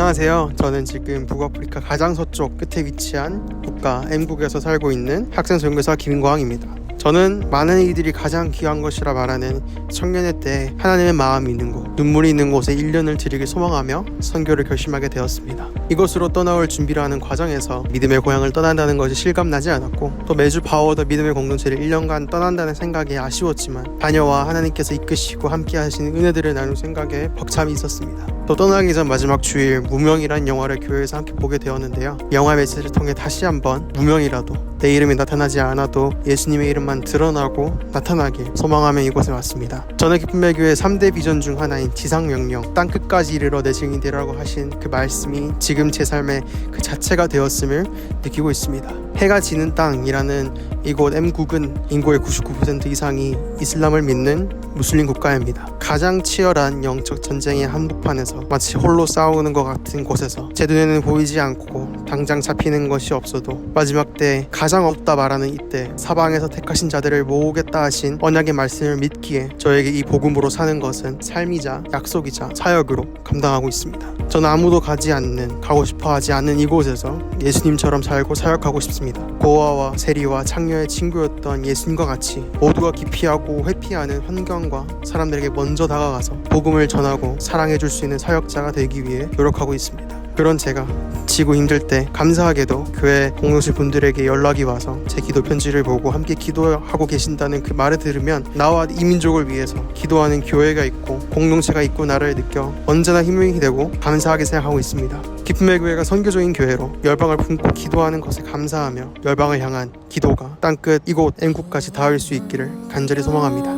안녕하세요. 저는 지금 북아프리카 가장 서쪽 끝에 위치한 국가 M국에서 살고 있는 학생 선교사 김광입니다. 저는 많은 이들이 가장 귀한 것이라 말하는 청년의 때 하나님의 마음이 있는 곳, 눈물이 있는 곳에 1년을 드리길 소망하며 선교를 결심하게 되었습니다. 이곳으로 떠나올 준비를 하는 과정에서 믿음의 고향을 떠난다는 것이 실감나지 않았고, 또 매주 바워더 믿음의 공동체를 1년간 떠난다는 생각에 아쉬웠지만 다녀와 하나님께서 이끄시고 함께 하시는 은혜들을 나눌 생각에 벅참이 있었습니다. 또 떠나기 전 마지막 주일 무명이란 영화를 교회에서 함께 보게 되었는데요. 영화 메시지를 통해 다시 한번 무명이라도 내 이름이 나타나지 않아도 예수님의 이름만 드러나고 나타나길 소망하며 이곳에 왔습니다. 저는 기쁨의 교회 3대 비전 중 하나인 지상명령, 땅끝까지 이르러 내 증인 되라고 하신 그 말씀이 지금 제 삶의 그 자체가 되었음을 느끼고 있습니다. 해가 지는 땅이라는 이곳 M국은 인구의 99% 이상이 이슬람을 믿는 무슬림 국가입니다. 가장 치열한 영적 전쟁의 한복판에서 마치 홀로 싸우는 것 같은 곳에서 제 눈에는 보이지 않고 당장 잡히는 것이 없어도 마지막 때 가장 없다 말하는 이때 사방에서 택하신 자들을 모으겠다 하신 언약의 말씀을 믿기에 저에게 이 복음으로 사는 것은 삶이자 약속이자 사역으로 감당하고 있습니다. 저는 아무도 가고 싶어 하지 않는 이곳에서 예수님처럼 살고 사역하고 싶습니다. 고아와 세리와 창녀의 친구였던 예수님과 같이 모두가 기피하고 회피하는 환경과 사람들에게 먼저 다가가서 복음을 전하고 사랑해줄 수 있는 사역자가 되기 위해 노력하고 있습니다. 그런 제가 지고 힘들 때 감사하게도 교회 공동체 분들에게 연락이 와서 제 기도 편지를 보고 함께 기도하고 계신다는 그 말을 들으면 나와 이 민족을 위해서 기도하는 교회가 있고 공동체가 있구나를 느껴 언제나 힘이 되고 감사하게 생각하고 있습니다. 기쁨의 교회가 선교적인 교회로 열방을 품고 기도하는 것에 감사하며 열방을 향한 기도가 땅끝 이곳 M국까지 닿을 수 있기를 간절히 소망합니다.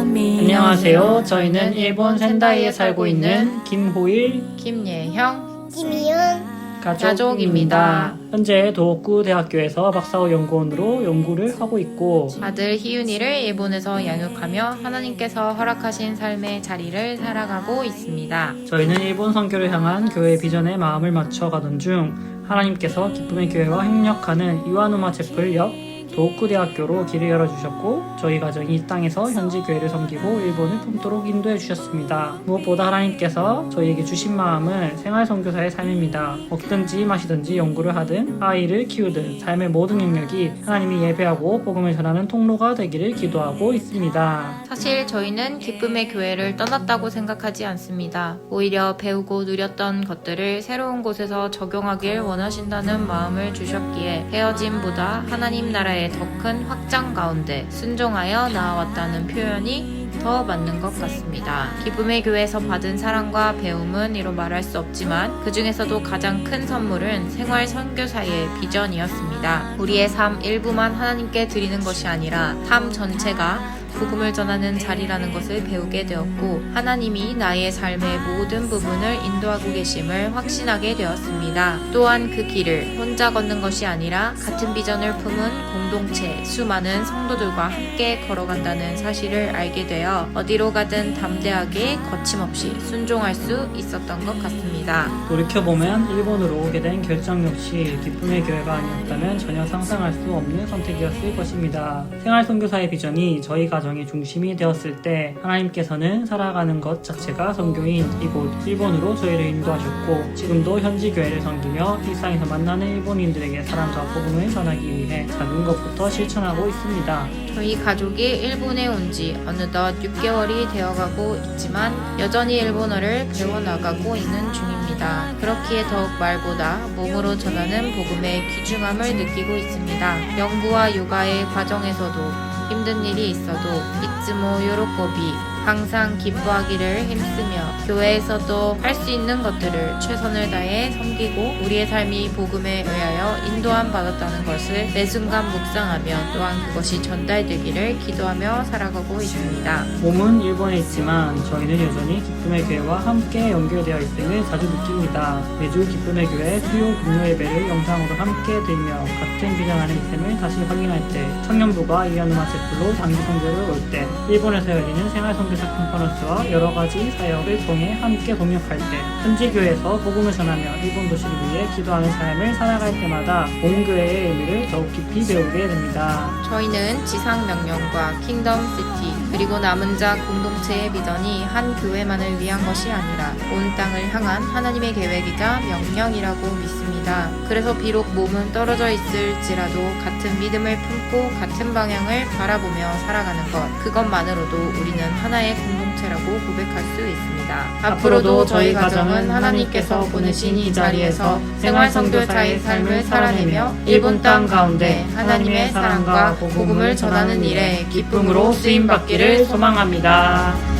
안녕하세요. 저희는 일본 센다이에 살고 있는 김호일, 김예형, 김이윤 가족입니다. 현재 도호쿠 대학교에서 박사후 연구원으로 연구를 하고 있고, 아들 희윤이를 일본에서 양육하며 하나님께서 허락하신 삶의 자리를 살아가고 있습니다. 저희는 일본 선교를 향한 교회 비전에 마음을 맞춰가던 중 하나님께서 기쁨의 교회와 협력하는 이와누마 채플 옆 도호쿠 대학교로 길을 열어주셨고, 저희 가정이 이 땅에서 현지 교회를 섬기고 일본을 품도록 인도해 주셨습니다. 무엇보다 하나님께서 저희에게 주신 마음은 생활 선교사의 삶입니다. 먹든지 마시든지 연구를 하든 아이를 키우든 삶의 모든 영역이 하나님이 예배하고 복음을 전하는 통로가 되기를 기도하고 있습니다. 사실 저희는 기쁨의 교회를 떠났다고 생각하지 않습니다. 오히려 배우고 누렸던 것들을 새로운 곳에서 적용하길 원하신다는 마음을 주셨기에 헤어짐보다 하나님 나라의 더 큰 확장 가운데 순종하여 나아왔다는 표현이 더 맞는 것 같습니다. 기쁨의 교회에서 받은 사랑과 배움은 이로 말할 수 없지만 그 중에서도 가장 큰 선물은 생활 선교사의 비전이었습니다. 우리의 삶 일부만 하나님께 드리는 것이 아니라 삶 전체가 복음을 전하는 자리라는 것을 배우게 되었고, 하나님이 나의 삶의 모든 부분을 인도하고 계심을 확신하게 되었습니다. 또한 그 길을 혼자 걷는 것이 아니라 같은 비전을 품은 공동체, 수많은 성도들과 함께 걸어간다는 사실을 알게 되어 어디로 가든 담대하게 거침없이 순종할 수 있었던 것 같습니다. 돌이켜보면 일본으로 오게 된 결정 역시 기쁨의 교회가 아니었다면 전혀 상상할 수 없는 선택이었을 것입니다. 생활 선교사의 비전이 저희 가정의 중심이 되었을 때 하나님께서는 살아가는 것 자체가 선교인 이곳 일본으로 저희를 인도하셨고, 지금도 현지 교회를 섬기며 일상에서 만나는 일본인들에게 사랑과 복음을 전하기 위해 작은 것부터 실천하고 있습니다. 저희 가족이 일본에 온 지 어느덧 6개월이 되어가고 있지만 여전히 일본어를 배워나가고 있는 중입니다. 그렇기에 더욱 말보다 몸으로 전하는 복음의 귀중함을 느끼고 있습니다. 연구와 육아의 과정에서도 힘든 일이 있어도 이츠모 요로코비 항상 기뻐하기를 힘쓰며 교회에서도 할 수 있는 것들을 최선을 다해 섬기고 우리의 삶이 복음에 의하여 인도함 받았다는 것을 매 순간 묵상하며 또한 그것이 전달되기를 기도하며 살아가고 있습니다. 몸은 일본에 있지만 저희는 여전히 기쁨의 교회와 함께 연결되어 있음을 자주 느낍니다. 매주 기쁨의 교회 수요 금요 예배를 영상으로 함께 들며 같은 비전 안에 있음을 다시 확인할 때, 청년부가 이와누마 채플로 장기 선교를 올 때, 일본에서 열리는 생활 선교 에베네zer 컨퍼런스와 여러 가지 사역을 통해 함께 동역할 때, 현지 교회에서 복음을 전하며 일본 도시를 위해 기도하는 삶을 살아갈 때마다 온 교회의 의미를 더욱 깊이 배우게 됩니다. 저희는 지상 명령과 킹덤 시티 그리고 남은 자 공동체의 비전이 한 교회만을 위한 것이 아니라 온 땅을 향한 하나님의 계획이자 명령이라고 믿습니다. 그래서 비록 몸은 떨어져 있을지라도 같은 믿음을 품고 같은 방향을 바라보며 살아가는 것, 그것만으로도 우리는 하나의 공동체라고 고백할 수 있습니다. 앞으로도 저희 가정은 하나님께서 보내신 이 자리에서 생활 선교사의 삶을 살아내며 일본 땅 가운데 하나님의 사랑과 복음을 전하는 일에 기쁨으로 쓰임받기를 소망합니다.